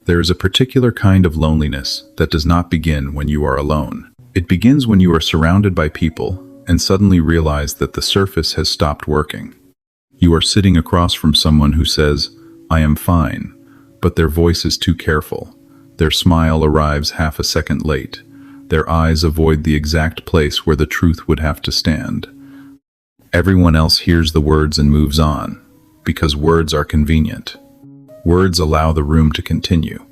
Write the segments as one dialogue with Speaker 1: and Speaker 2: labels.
Speaker 1: There is a particular kind of loneliness that does not begin when you are alone. It begins when you are surrounded by people and suddenly realize that the surface has stopped working. You are sitting across from someone who says, "I am fine," but their voice is too careful. Their smile arrives half a second late. Their eyes avoid the exact place where the truth would have to stand. Everyone else hears the words and moves on, because words are convenient. Words allow the room to continue.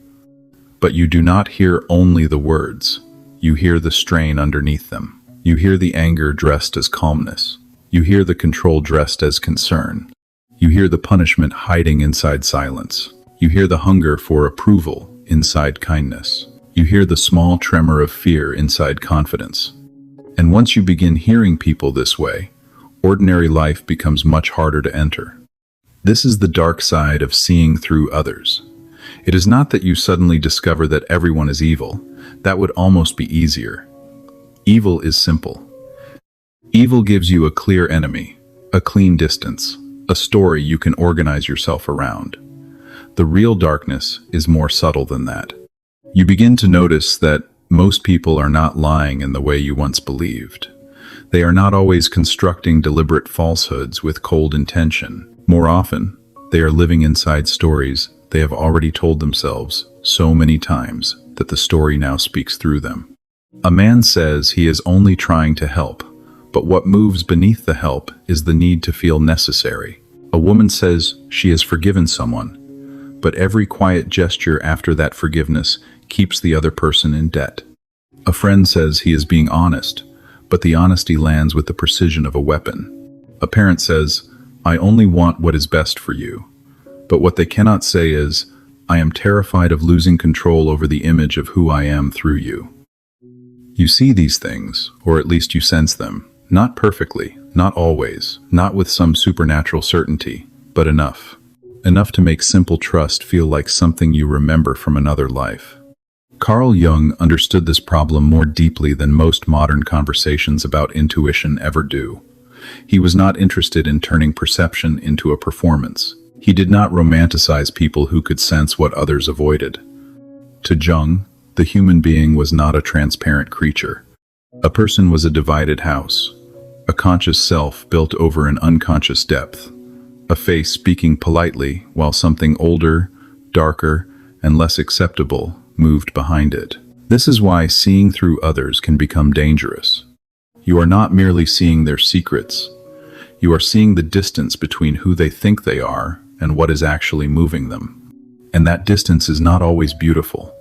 Speaker 1: But you do not hear only the words. You hear the strain underneath them. You hear the anger dressed as calmness. You hear the control dressed as concern. You hear the punishment hiding inside silence. You hear the hunger for approval inside kindness. You hear the small tremor of fear inside confidence. And once you begin hearing people this way, ordinary life becomes much harder to enter. This is the dark side of seeing through others. It is not that you suddenly discover that everyone is evil. That would almost be easier. Evil is simple. Evil gives you a clear enemy, a clean distance, a story you can organize yourself around. The real darkness is more subtle than that. You begin to notice that most people are not lying in the way you once believed. They are not always constructing deliberate falsehoods with cold intention. More often, they are living inside stories they have already told themselves so many times that the story now speaks through them. A man says he is only trying to help, but what moves beneath the help is the need to feel necessary. A woman says she has forgiven someone, but every quiet gesture after that forgiveness keeps the other person in debt. A friend says he is being honest, but the honesty lands with the precision of a weapon. A parent says, "I only want what is best for you," but what they cannot say is, "I am terrified of losing control over the image of who I am through you." You see these things, or at least you sense them, not perfectly, not always, not with some supernatural certainty, but enough. Enough to make simple trust feel like something you remember from another life. Carl Jung understood this problem more deeply than most modern conversations about intuition ever do. He was not interested in turning perception into a performance. He did not romanticize people who could sense what others avoided. To Jung, the human being was not a transparent creature. A person was a divided house, a conscious self built over an unconscious depth, a face speaking politely while something older, darker, and less acceptable moved behind it. This is why seeing through others can become dangerous. You are not merely seeing their secrets. You are seeing the distance between who they think they are and what is actually moving them. And that distance is not always beautiful.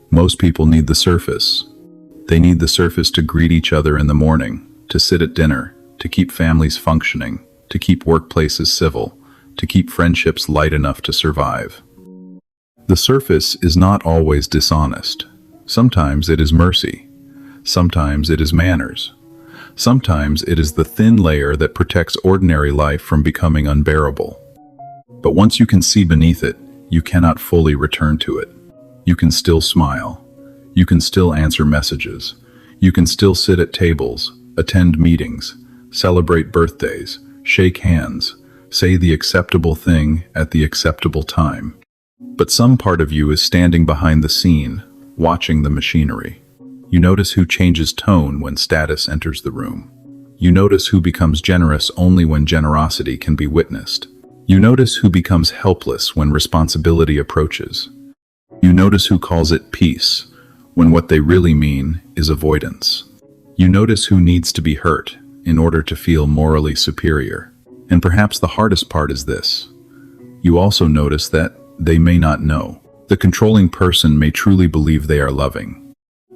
Speaker 1: Most people need the surface. They need the surface to greet each other in the morning, to sit at dinner, to keep families functioning, to keep workplaces civil, to keep friendships light enough to survive. The surface is not always dishonest. Sometimes it is mercy. Sometimes it is manners. Sometimes it is the thin layer that protects ordinary life from becoming unbearable. But once you can see beneath it, you cannot fully return to it. You can still smile. You can still answer messages. You can still sit at tables, attend meetings, celebrate birthdays, shake hands, say the acceptable thing at the acceptable time. But some part of you is standing behind the scene, watching the machinery. You notice who changes tone when status enters the room. You notice who becomes generous only when generosity can be witnessed. You notice who becomes helpless when responsibility approaches. You notice who calls it peace when what they really mean is avoidance. You notice who needs to be hurt in order to feel morally superior. And perhaps the hardest part is this. You also notice that they may not know. The controlling person may truly believe they are loving.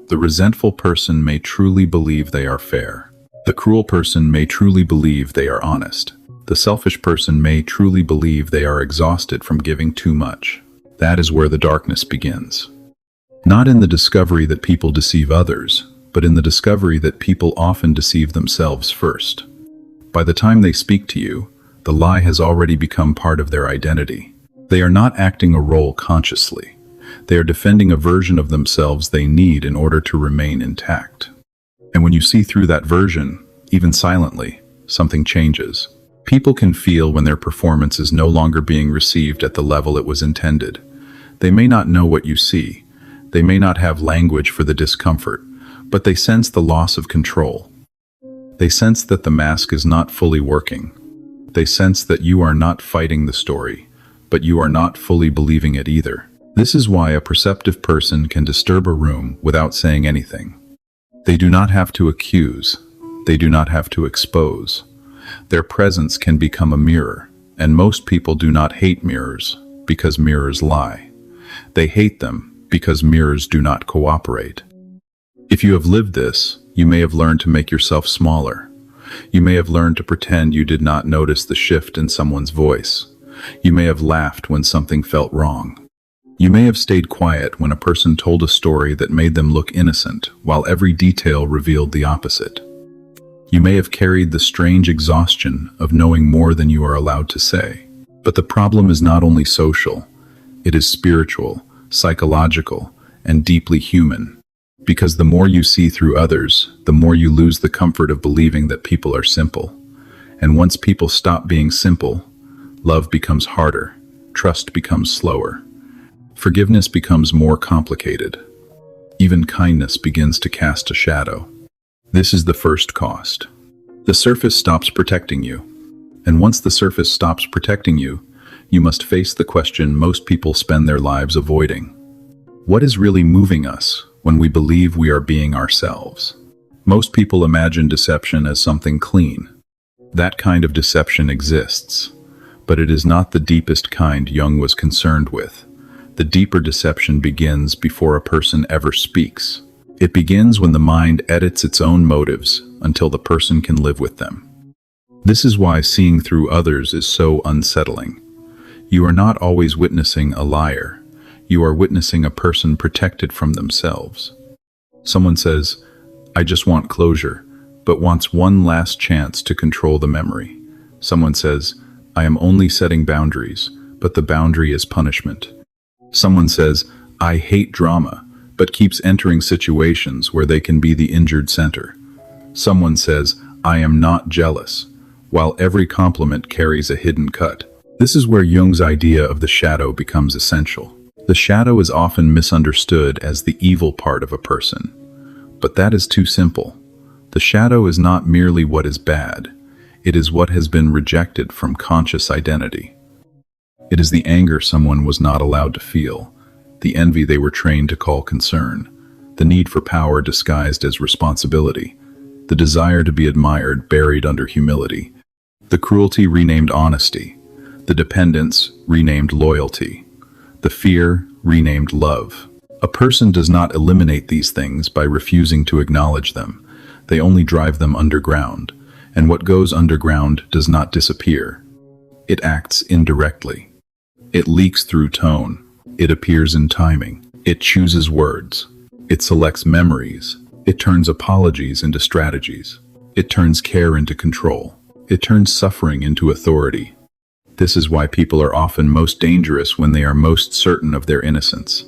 Speaker 1: The resentful person may truly believe they are fair. The cruel person may truly believe they are honest. The selfish person may truly believe they are exhausted from giving too much. That is where the darkness begins. Not in the discovery that people deceive others, but in the discovery that people often deceive themselves first. By the time they speak to you, the lie has already become part of their identity. They are not acting a role consciously. They are defending a version of themselves they need in order to remain intact. And when you see through that version, even silently, something changes. People can feel when their performance is no longer being received at the level it was intended. They may not know what you see. They may not have language for the discomfort, but they sense the loss of control. They sense that the mask is not fully working. They sense that you are not fighting the story, but you are not fully believing it either. This is why a perceptive person can disturb a room without saying anything. They do not have to accuse. They do not have to expose. Their presence can become a mirror, and most people do not hate mirrors because mirrors lie. They hate them because mirrors do not cooperate. If you have lived this, you may have learned to make yourself smaller. You may have learned to pretend you did not notice the shift in someone's voice. You may have laughed when something felt wrong. You may have stayed quiet when a person told a story that made them look innocent, while every detail revealed the opposite. You may have carried the strange exhaustion of knowing more than you are allowed to say. But the problem is not only social, it is spiritual, psychological, and deeply human. Because the more you see through others, the more you lose the comfort of believing that people are simple. And once people stop being simple, love becomes harder, trust becomes slower. Forgiveness becomes more complicated. Even kindness begins to cast a shadow. This is the first cost. The surface stops protecting you. And once the surface stops protecting you, you must face the question most people spend their lives avoiding. What is really moving us when we believe we are being ourselves? Most people imagine deception as something clean. That kind of deception exists, but it is not the deepest kind Jung was concerned with. The deeper deception begins before a person ever speaks. It begins when the mind edits its own motives until the person can live with them. This is why seeing through others is so unsettling. You are not always witnessing a liar. You are witnessing a person protected from themselves. Someone says, "I just want closure," but wants one last chance to control the memory. Someone says, "I am only setting boundaries," but the boundary is punishment. Someone says, "I hate drama," but keeps entering situations where they can be the injured center. Someone says, "I am not jealous," while every compliment carries a hidden cut. This is where Jung's idea of the shadow becomes essential. The shadow is often misunderstood as the evil part of a person. But that is too simple. The shadow is not merely what is bad. It is what has been rejected from conscious identity. It is the anger someone was not allowed to feel, the envy they were trained to call concern, the need for power disguised as responsibility, the desire to be admired buried under humility, the cruelty renamed honesty, the dependence renamed loyalty, the fear renamed love. A person does not eliminate these things by refusing to acknowledge them. They only drive them underground, and what goes underground does not disappear. It acts indirectly. It leaks through tone. It appears in timing. It chooses words. It selects memories. It turns apologies into strategies. It turns care into control. It turns suffering into authority. This is why people are often most dangerous when they are most certain of their innocence.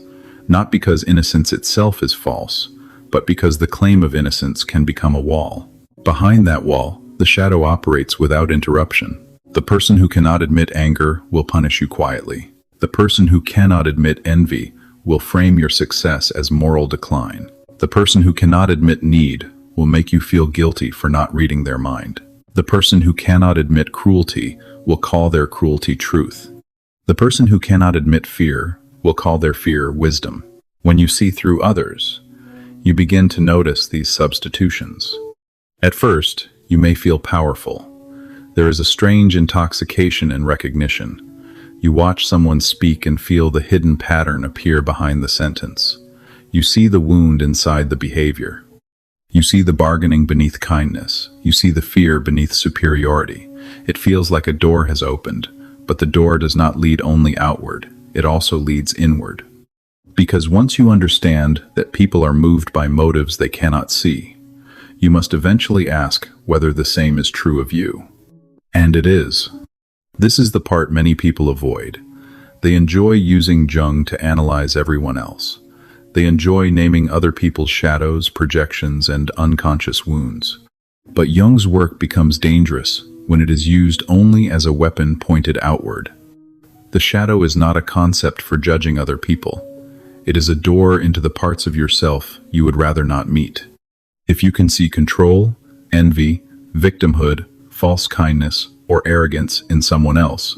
Speaker 1: Not because innocence itself is false, but because the claim of innocence can become a wall. Behind that wall, the shadow operates without interruption. The person who cannot admit anger will punish you quietly. The person who cannot admit envy will frame your success as moral decline. The person who cannot admit need will make you feel guilty for not reading their mind. The person who cannot admit cruelty will call their cruelty truth. The person who cannot admit fear will call their fear wisdom. When you see through others, you begin to notice these substitutions. At first, you may feel powerful. There is a strange intoxication in recognition. You watch someone speak and feel the hidden pattern appear behind the sentence. You see the wound inside the behavior. You see the bargaining beneath kindness. You see the fear beneath superiority. It feels like a door has opened, but the door does not lead only outward. It also leads inward. Because once you understand that people are moved by motives they cannot see, you must eventually ask whether the same is true of you. And it is. This is the part many people avoid. They enjoy using Jung to analyze everyone else. They enjoy naming other people's shadows, projections, and unconscious wounds. But Jung's work becomes dangerous when it is used only as a weapon pointed outward. The shadow is not a concept for judging other people. It is a door into the parts of yourself you would rather not meet. If you can see control, envy, victimhood, false kindness, or arrogance in someone else,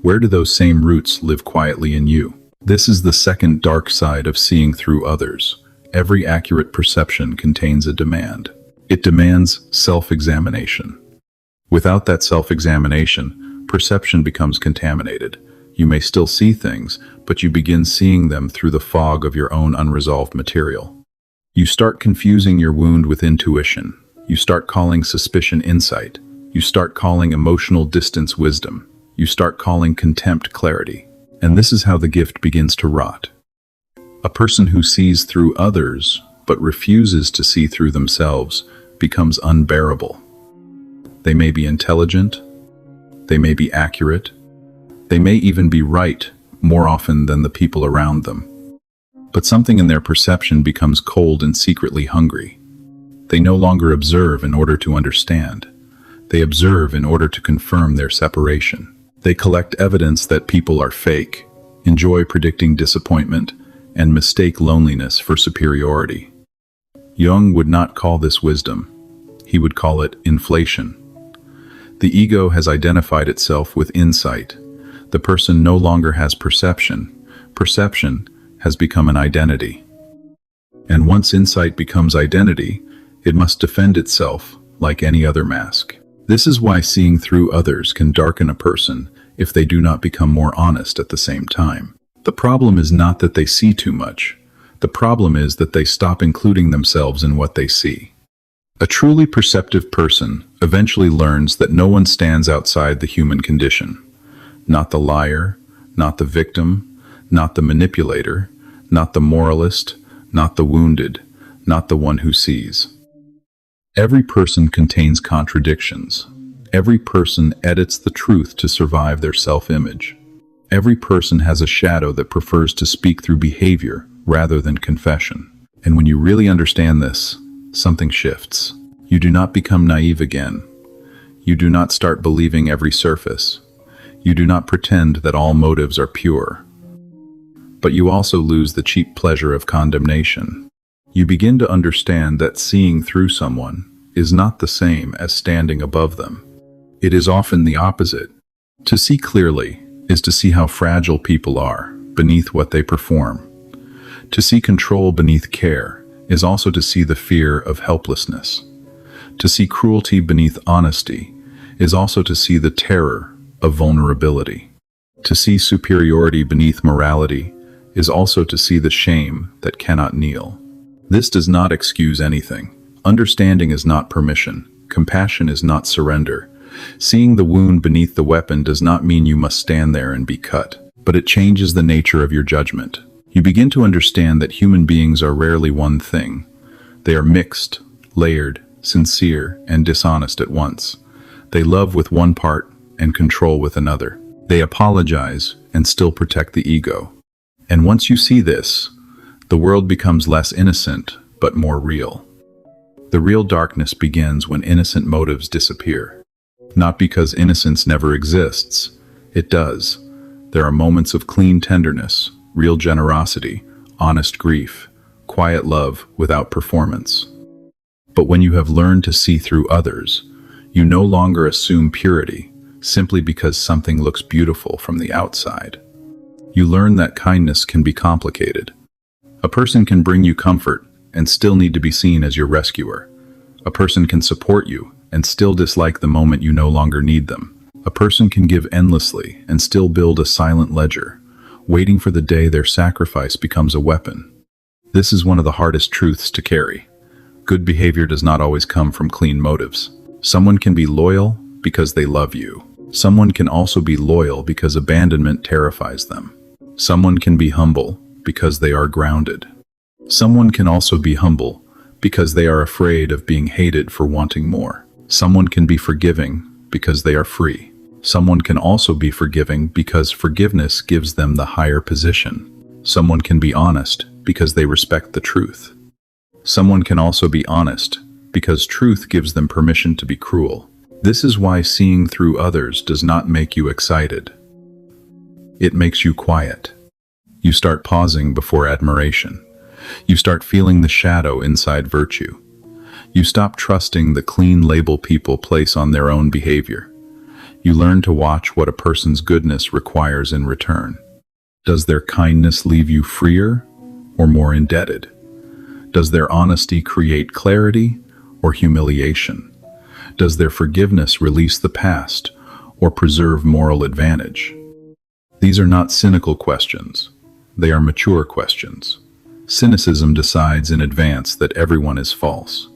Speaker 1: where do those same roots live quietly in you? This is the second dark side of seeing through others. Every accurate perception contains a demand. It demands self-examination. Without that self-examination, perception becomes contaminated. You may still see things, but you begin seeing them through the fog of your own unresolved material. You start confusing your wound with intuition. You start calling suspicion insight. You start calling emotional distance wisdom. You start calling contempt clarity. And this is how the gift begins to rot. A person who sees through others, but refuses to see through themselves, becomes unbearable. They may be intelligent. They may be accurate. They may even be right more often than the people around them. But something in their perception becomes cold and secretly hungry. They no longer observe in order to understand. They observe in order to confirm their separation. They collect evidence that people are fake, enjoy predicting disappointment, and mistake loneliness for superiority. Jung would not call this wisdom. He would call it inflation. The ego has identified itself with insight. The person no longer has perception. Perception has become an identity. And once insight becomes identity, it must defend itself like any other mask. This is why seeing through others can darken a person if they do not become more honest at the same time. The problem is not that they see too much. The problem is that they stop including themselves in what they see. A truly perceptive person eventually learns that no one stands outside the human condition. Not the liar, not the victim, not the manipulator, not the moralist, not the wounded, not the one who sees. Every person contains contradictions. Every person edits the truth to survive their self-image. Every person has a shadow that prefers to speak through behavior rather than confession. And when you really understand this, something shifts. You do not become naive again. You do not start believing every surface. You do not pretend that all motives are pure. But you also lose the cheap pleasure of condemnation. You begin to understand that seeing through someone is not the same as standing above them. It is often the opposite. To see clearly is to see how fragile people are beneath what they perform. To see control beneath care is also to see the fear of helplessness. To see cruelty beneath honesty is also to see the terror of vulnerability. To see superiority beneath morality is also to see the shame that cannot kneel. This does not excuse anything. Understanding is not permission. Compassion is not surrender. Seeing the wound beneath the weapon does not mean you must stand there and be cut, but it changes the nature of your judgment. You begin to understand that human beings are rarely one thing. They are mixed, layered, sincere, and dishonest at once. They love with one part and control with another. They apologize and still protect the ego. And once you see this, the world becomes less innocent, but more real. The real darkness begins when innocent motives disappear. Not because innocence never exists. It does. There are moments of clean tenderness, real generosity, honest grief, quiet love without performance. But when you have learned to see through others, you no longer assume purity simply because something looks beautiful from the outside. You learn that kindness can be complicated. A person can bring you comfort and still need to be seen as your rescuer. A person can support you and still dislike the moment you no longer need them. A person can give endlessly and still build a silent ledger, waiting for the day their sacrifice becomes a weapon. This is one of the hardest truths to carry. Good behavior does not always come from clean motives. Someone can be loyal because they love you. Someone can also be loyal because abandonment terrifies them. Someone can be humble because they are grounded. Someone can also be humble because they are afraid of being hated for wanting more. Someone can be forgiving because they are free. Someone can also be forgiving because forgiveness gives them the higher position. Someone can be honest because they respect the truth. Someone can also be honest because truth gives them permission to be cruel. This is why seeing through others does not make you excited. It makes you quiet. You start pausing before admiration. You start feeling the shadow inside virtue. You stop trusting the clean label people place on their own behavior. You learn to watch what a person's goodness requires in return. Does their kindness leave you freer or more indebted? Does their honesty create clarity or humiliation? Does their forgiveness release the past or preserve moral advantage? These are not cynical questions. They are mature questions. Cynicism decides in advance that everyone is false.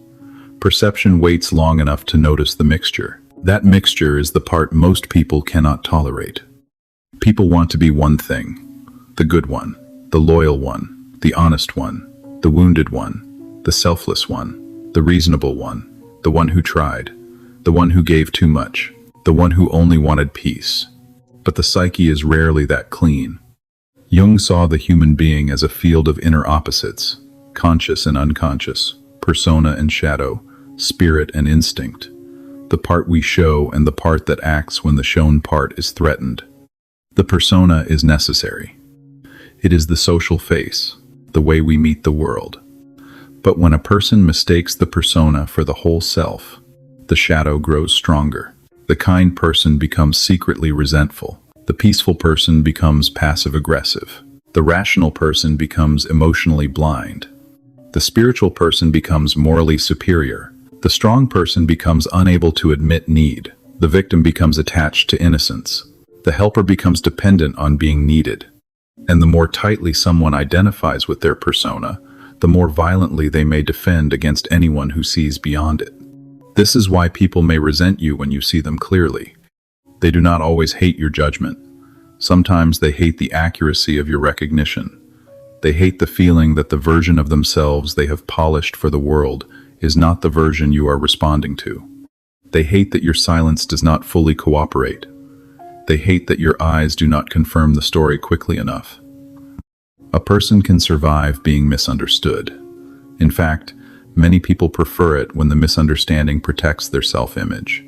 Speaker 1: Perception waits long enough to notice the mixture. That mixture is the part most people cannot tolerate. People want to be one thing: the good one, the loyal one, the honest one, the wounded one, the selfless one, the reasonable one, the one who tried, the one who gave too much, the one who only wanted peace. But the psyche is rarely that clean. Jung saw the human being as a field of inner opposites, conscious and unconscious, persona and shadow, spirit and instinct, the part we show and the part that acts when the shown part is threatened. The persona is necessary. It is the social face, the way we meet the world. But when a person mistakes the persona for the whole self, the shadow grows stronger. The kind person becomes secretly resentful. The peaceful person becomes passive-aggressive. The rational person becomes emotionally blind. The spiritual person becomes morally superior. The strong person becomes unable to admit need. The victim becomes attached to innocence. The helper becomes dependent on being needed. And the more tightly someone identifies with their persona, the more violently they may defend against anyone who sees beyond it. This is why people may resent you when you see them clearly. They do not always hate your judgment. Sometimes they hate the accuracy of your recognition. They hate the feeling that the version of themselves they have polished for the world is not the version you are responding to. They hate that your silence does not fully cooperate. They hate that your eyes do not confirm the story quickly enough. A person can survive being misunderstood. In fact, many people prefer it when the misunderstanding protects their self-image.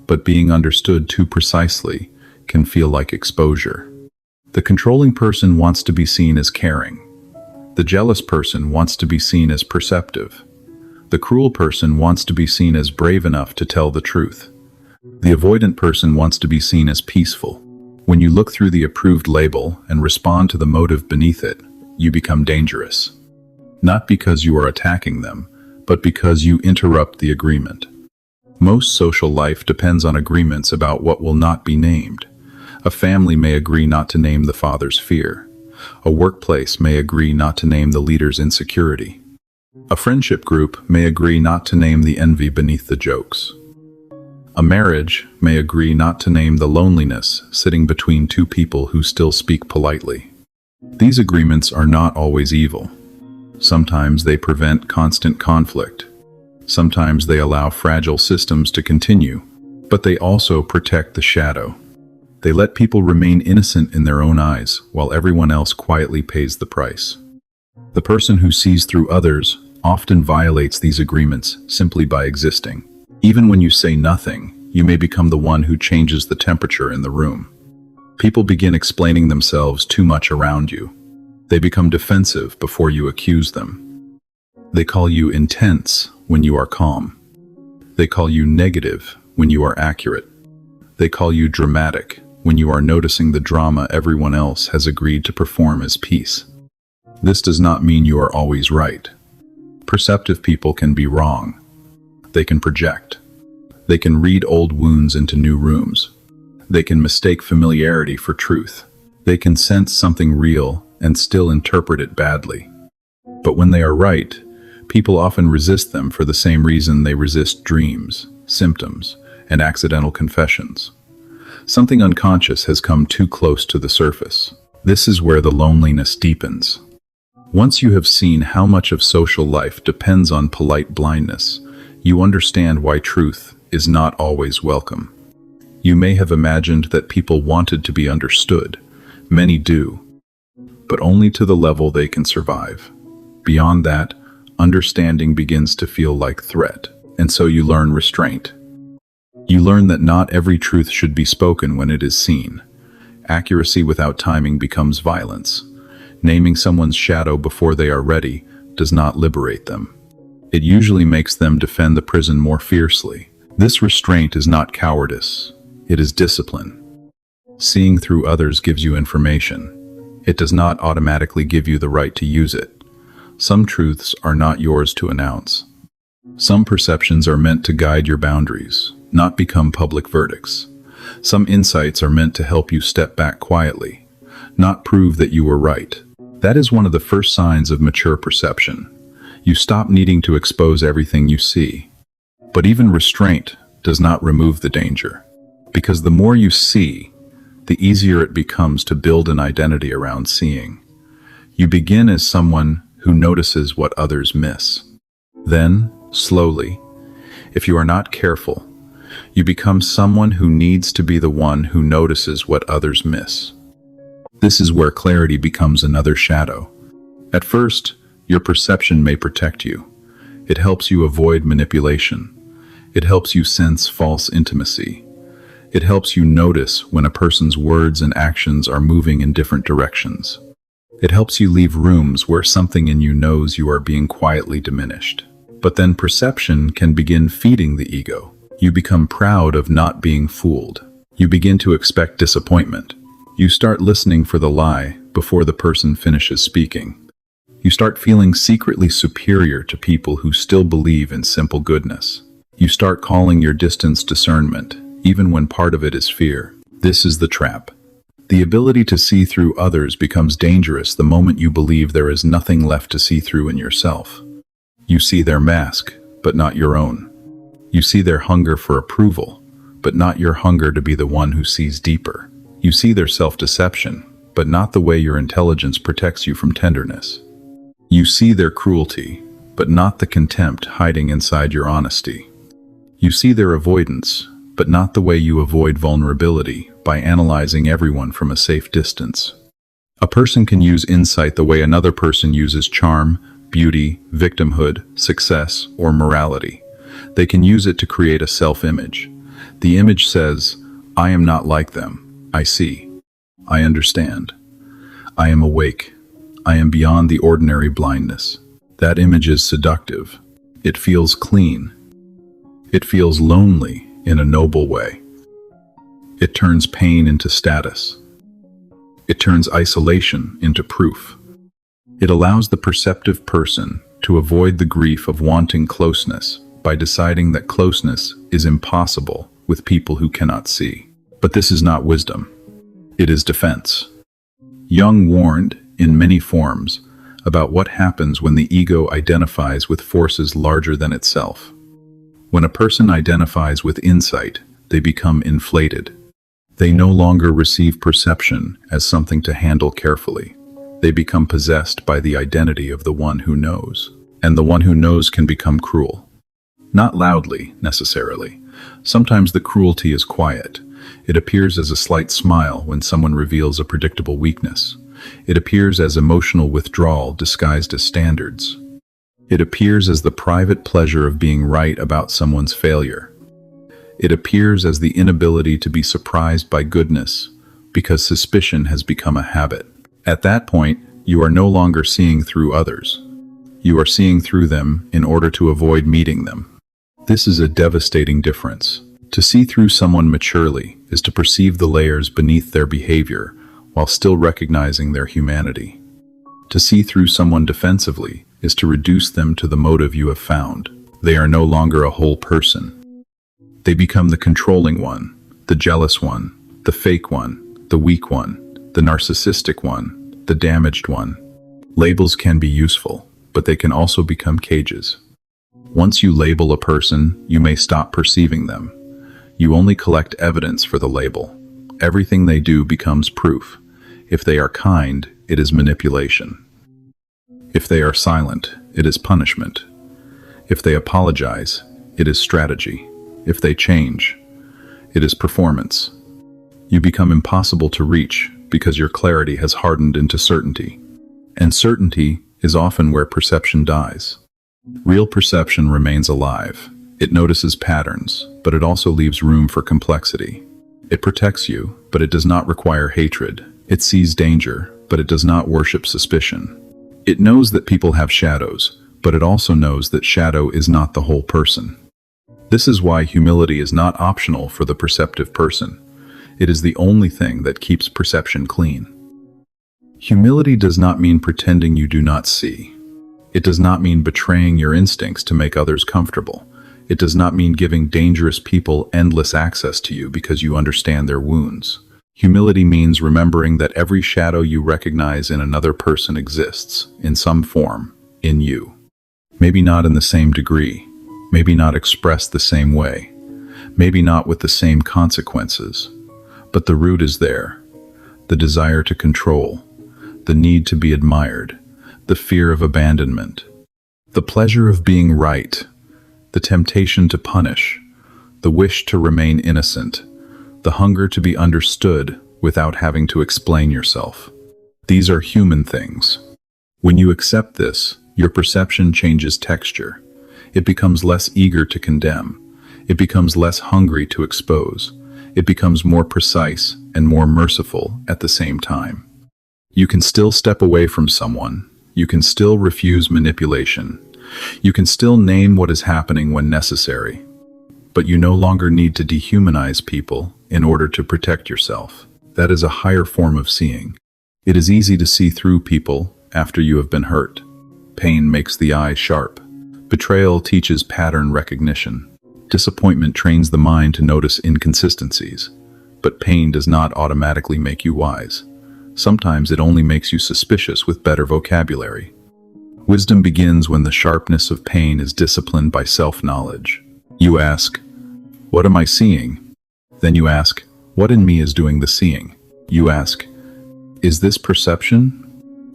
Speaker 1: But being understood too precisely can feel like exposure. The controlling person wants to be seen as caring. The jealous person wants to be seen as perceptive. The cruel person wants to be seen as brave enough to tell the truth. The avoidant person wants to be seen as peaceful. When you look through the approved label and respond to the motive beneath it, you become dangerous. Not because you are attacking them, but because you interrupt the agreement. Most social life depends on agreements about what will not be named. A family may agree not to name the father's fear. A workplace may agree not to name the leader's insecurity. A friendship group may agree not to name the envy beneath the jokes. A marriage may agree not to name the loneliness sitting between two people who still speak politely. These agreements are not always evil. Sometimes they prevent constant conflict. Sometimes they allow fragile systems to continue, but they also protect the shadow. They let people remain innocent in their own eyes while everyone else quietly pays the price. The person who sees through others often violates these agreements simply by existing. Even when you say nothing, you may become the one who changes the temperature in the room. People begin explaining themselves too much around you. They become defensive before you accuse them. They call you intense when you are calm. They call you negative when you are accurate. They call you dramatic when you are noticing the drama everyone else has agreed to perform as peace. This does not mean you are always right. Perceptive people can be wrong. They can project. They can read old wounds into new rooms. They can mistake familiarity for truth. They can sense something real and still interpret it badly. But when they are right, people often resist them for the same reason they resist dreams, symptoms, and accidental confessions. Something unconscious has come too close to the surface. This is where the loneliness deepens. Once you have seen how much of social life depends on polite blindness, you understand why truth is not always welcome. You may have imagined that people wanted to be understood. Many do, but only to the level they can survive. Beyond that, understanding begins to feel like threat, and so you learn restraint. You learn that not every truth should be spoken when it is seen. Accuracy without timing becomes violence. Naming someone's shadow before they are ready does not liberate them. It usually makes them defend the prison more fiercely. This restraint is not cowardice. It is discipline. Seeing through others gives you information. It does not automatically give you the right to use it. Some truths are not yours to announce. Some perceptions are meant to guide your boundaries, not become public verdicts. Some insights are meant to help you step back quietly, not prove that you were right. That is one of the first signs of mature perception. You stop needing to expose everything you see. But even restraint does not remove the danger, because the more you see, the easier it becomes to build an identity around seeing. You begin as someone who notices what others miss. Then, slowly, if you are not careful, you become someone who needs to be the one who notices what others miss. This is where clarity becomes another shadow. At first, your perception may protect you. It helps you avoid manipulation. It helps you sense false intimacy. It helps you notice when a person's words and actions are moving in different directions. It helps you leave rooms where something in you knows you are being quietly diminished. But then perception can begin feeding the ego. You become proud of not being fooled. You begin to expect disappointment. You start listening for the lie before the person finishes speaking. You start feeling secretly superior to people who still believe in simple goodness. You start calling your distance discernment, even when part of it is fear. This is the trap. The ability to see through others becomes dangerous the moment you believe there is nothing left to see through in yourself. You see their mask, but not your own. You see their hunger for approval, but not your hunger to be the one who sees deeper. You see their self-deception, but not the way your intelligence protects you from tenderness. You see their cruelty, but not the contempt hiding inside your honesty. You see their avoidance, but not the way you avoid vulnerability by analyzing everyone from a safe distance. A person can use insight the way another person uses charm, beauty, victimhood, success, or morality. They can use it to create a self-image. The image says, "I am not like them. I see. I understand. I am awake. I am beyond the ordinary blindness." That image is seductive. It feels clean. It feels lonely in a noble way. It turns pain into status. It turns isolation into proof. It allows the perceptive person to avoid the grief of wanting closeness by deciding that closeness is impossible with people who cannot see. But this is not wisdom. It is defense. Jung warned, in many forms, about what happens when the ego identifies with forces larger than itself. When a person identifies with insight, they become inflated. They no longer receive perception as something to handle carefully. They become possessed by the identity of the one who knows. And the one who knows can become cruel. Not loudly, necessarily. Sometimes the cruelty is quiet. It appears as a slight smile when someone reveals a predictable weakness. It appears as emotional withdrawal disguised as standards. It appears as the private pleasure of being right about someone's failure. It appears as the inability to be surprised by goodness, because suspicion has become a habit. At that point, you are no longer seeing through others. You are seeing through them in order to avoid meeting them. This is a devastating difference. To see through someone maturely is to perceive the layers beneath their behavior while still recognizing their humanity. To see through someone defensively is to reduce them to the motive you have found. They are no longer a whole person. They become the controlling one, the jealous one, the fake one, the weak one, the narcissistic one, the damaged one. Labels can be useful, but they can also become cages. Once you label a person, you may stop perceiving them. You only collect evidence for the label. Everything they do becomes proof. If they are kind, it is manipulation. If they are silent, it is punishment. If they apologize, it is strategy. If they change, it is performance. You become impossible to reach because your clarity has hardened into certainty. And certainty is often where perception dies. Real perception remains alive. It notices patterns, but it also leaves room for complexity. It protects you, but it does not require hatred. It sees danger, but it does not worship suspicion. It knows that people have shadows, but it also knows that shadow is not the whole person. This is why humility is not optional for the perceptive person. It is the only thing that keeps perception clean. Humility does not mean pretending you do not see. It does not mean betraying your instincts to make others comfortable. It does not mean giving dangerous people endless access to you because you understand their wounds. Humility means remembering that every shadow you recognize in another person exists, in some form, in you. Maybe not in the same degree, maybe not expressed the same way, maybe not with the same consequences, but the root is there. The desire to control, the need to be admired, the fear of abandonment, the pleasure of being right, the temptation to punish, the wish to remain innocent, the hunger to be understood without having to explain yourself. These are human things. When you accept this, your perception changes texture. It becomes less eager to condemn. It becomes less hungry to expose. It becomes more precise and more merciful at the same time. You can still step away from someone. You can still refuse manipulation. You can still name what is happening when necessary. But you no longer need to dehumanize people in order to protect yourself. That is a higher form of seeing. It is easy to see through people after you have been hurt. Pain makes the eye sharp. Betrayal teaches pattern recognition. Disappointment trains the mind to notice inconsistencies. But pain does not automatically make you wise. Sometimes it only makes you suspicious with better vocabulary. Wisdom begins when the sharpness of pain is disciplined by self-knowledge. You ask, "What am I seeing?" Then you ask, "What in me is doing the seeing?" You ask, "Is this perception?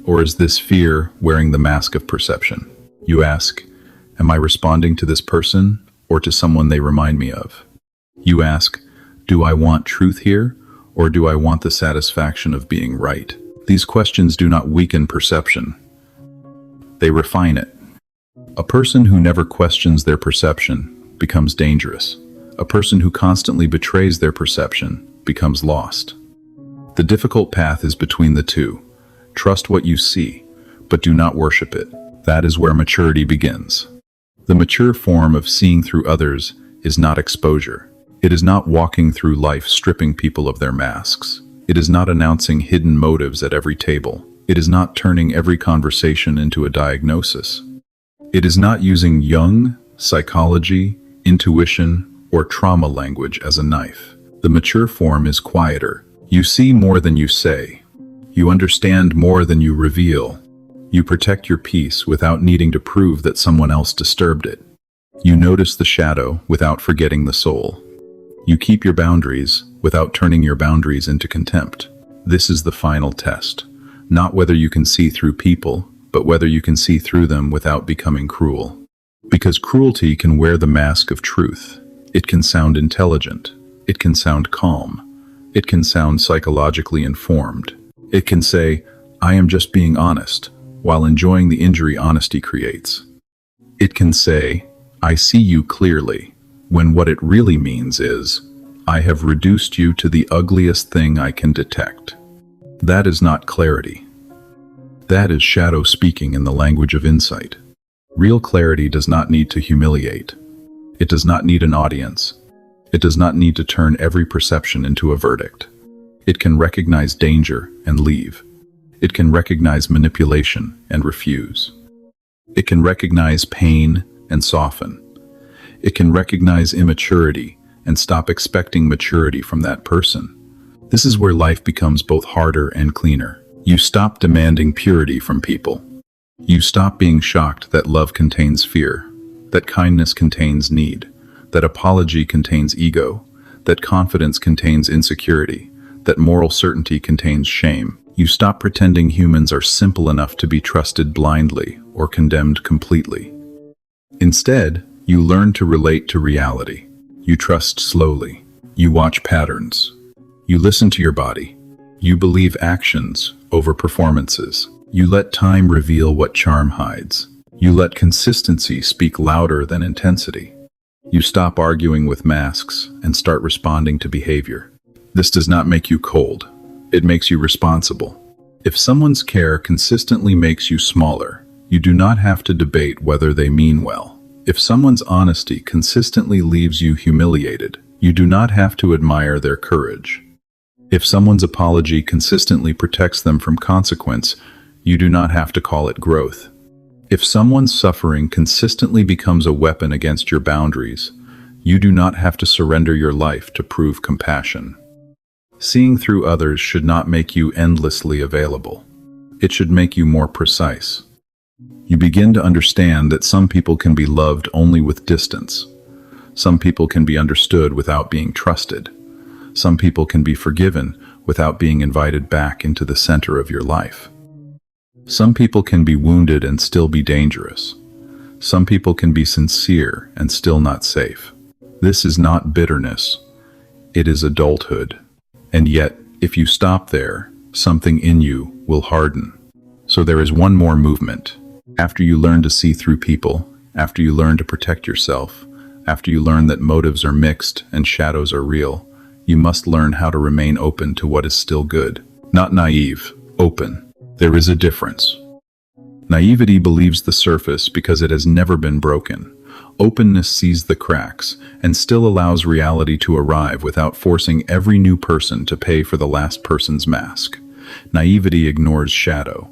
Speaker 1: Or is this fear wearing the mask of perception?" You ask, "Am I responding to this person or to someone they remind me of?" You ask, "Do I want truth here or do I want the satisfaction of being right?" These questions do not weaken perception. They refine it. A person who never questions their perception becomes dangerous. A person who constantly betrays their perception becomes lost. The difficult path is between the two. Trust what you see, but do not worship it. That is where maturity begins. The mature form of seeing through others is not exposure. It is not walking through life stripping people of their masks. It is not announcing hidden motives at every table. It is not turning every conversation into a diagnosis. It is not using Jung, psychology, intuition, or trauma language as a knife. The mature form is quieter. You see more than you say. You understand more than you reveal. You protect your peace without needing to prove that someone else disturbed it. You notice the shadow without forgetting the soul. You keep your boundaries without turning your boundaries into contempt. This is the final test. Not whether you can see through people, but whether you can see through them without becoming cruel. Because cruelty can wear the mask of truth. It can sound intelligent. It can sound calm. It can sound psychologically informed. It can say, "I am just being honest," while enjoying the injury honesty creates. It can say, "I see you clearly," when what it really means is, "I have reduced you to the ugliest thing I can detect." That is not clarity. That is shadow speaking in the language of insight. Real clarity does not need to humiliate. It does not need an audience. It does not need to turn every perception into a verdict. It can recognize danger and leave. It can recognize manipulation and refuse. It can recognize pain and soften. It can recognize immaturity and stop expecting maturity from that person. This is where life becomes both harder and cleaner. You stop demanding purity from people. You stop being shocked that love contains fear, that kindness contains need, that apology contains ego, that confidence contains insecurity, that moral certainty contains shame. You stop pretending humans are simple enough to be trusted blindly or condemned completely. Instead, you learn to relate to reality. You trust slowly. You watch patterns. You listen to your body. You believe actions over performances. You let time reveal what charm hides. You let consistency speak louder than intensity. You stop arguing with masks and start responding to behavior. This does not make you cold. It makes you responsible. If someone's care consistently makes you smaller, you do not have to debate whether they mean well. If someone's honesty consistently leaves you humiliated, you do not have to admire their courage. If someone's apology consistently protects them from consequence, you do not have to call it growth. If someone's suffering consistently becomes a weapon against your boundaries, you do not have to surrender your life to prove compassion. Seeing through others should not make you endlessly available. It should make you more precise. You begin to understand that some people can be loved only with distance. Some people can be understood without being trusted. Some people can be forgiven without being invited back into the center of your life. Some people can be wounded and still be dangerous. Some people can be sincere and still not safe. This is not bitterness. It is adulthood. And yet, if you stop there, something in you will harden. So there is one more movement. After you learn to see through people, after you learn to protect yourself, after you learn that motives are mixed and shadows are real, you must learn how to remain open to what is still good. Not naive, open. There is a difference. Naivety believes the surface because it has never been broken. Openness sees the cracks and still allows reality to arrive without forcing every new person to pay for the last person's mask. Naivety ignores shadow.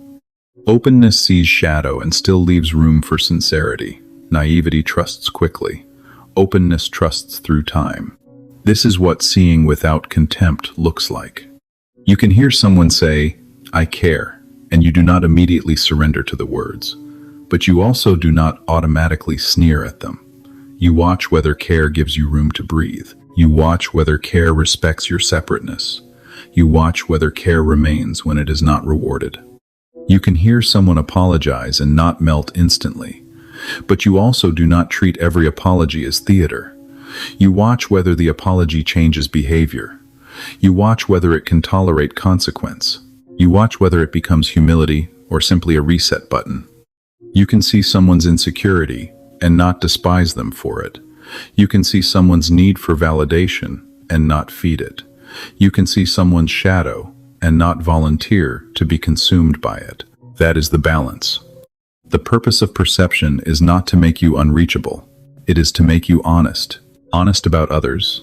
Speaker 1: Openness sees shadow and still leaves room for sincerity. Naivety trusts quickly. Openness trusts through time. This is what seeing without contempt looks like. You can hear someone say, "I care," and you do not immediately surrender to the words. But you also do not automatically sneer at them. You watch whether care gives you room to breathe. You watch whether care respects your separateness. You watch whether care remains when it is not rewarded. You can hear someone apologize and not melt instantly. But you also do not treat every apology as theater. You watch whether the apology changes behavior. You watch whether it can tolerate consequence. You watch whether it becomes humility or simply a reset button. You can see someone's insecurity and not despise them for it. You can see someone's need for validation and not feed it. You can see someone's shadow and not volunteer to be consumed by it. That is the balance. The purpose of perception is not to make you unreachable. It is to make you honest. Honest about others.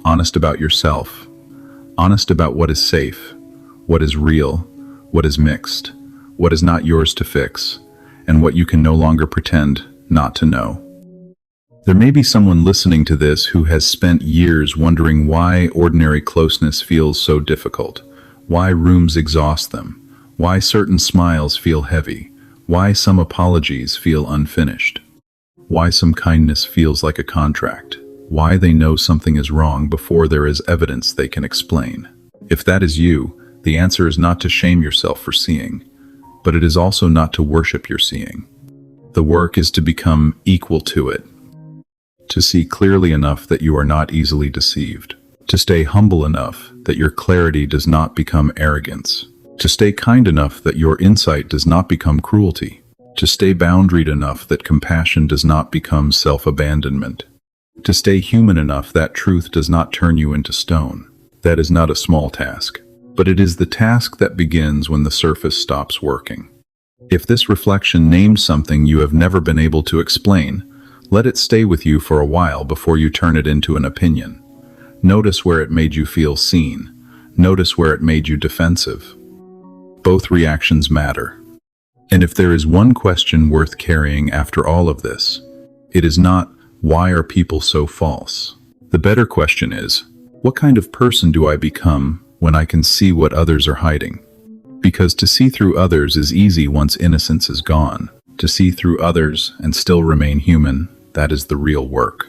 Speaker 1: Honest about yourself. Honest about what is safe, what is real, what is mixed, what is not yours to fix, and what you can no longer pretend not to know. There may be someone listening to this who has spent years wondering why ordinary closeness feels so difficult, why rooms exhaust them, why certain smiles feel heavy, why some apologies feel unfinished, why some kindness feels like a contract, why they know something is wrong before there is evidence they can explain. If that is you, the answer is not to shame yourself for seeing, but it is also not to worship your seeing. The work is to become equal to it, to see clearly enough that you are not easily deceived, to stay humble enough that your clarity does not become arrogance, to stay kind enough that your insight does not become cruelty, to stay boundaried enough that compassion does not become self-abandonment, to stay human enough that truth does not turn you into stone. That is not a small task, but it is the task that begins when the surface stops working. If this reflection names something you have never been able to explain, let it stay with you for a while before you turn it into an opinion. Notice where it made you feel seen. Notice where it made you defensive. Both reactions matter. And if there is one question worth carrying after all of this, it is not, why are people so false? The better question is, what kind of person do I become when I can see what others are hiding? Because to see through others is easy once innocence is gone. To see through others and still remain human, that is the real work.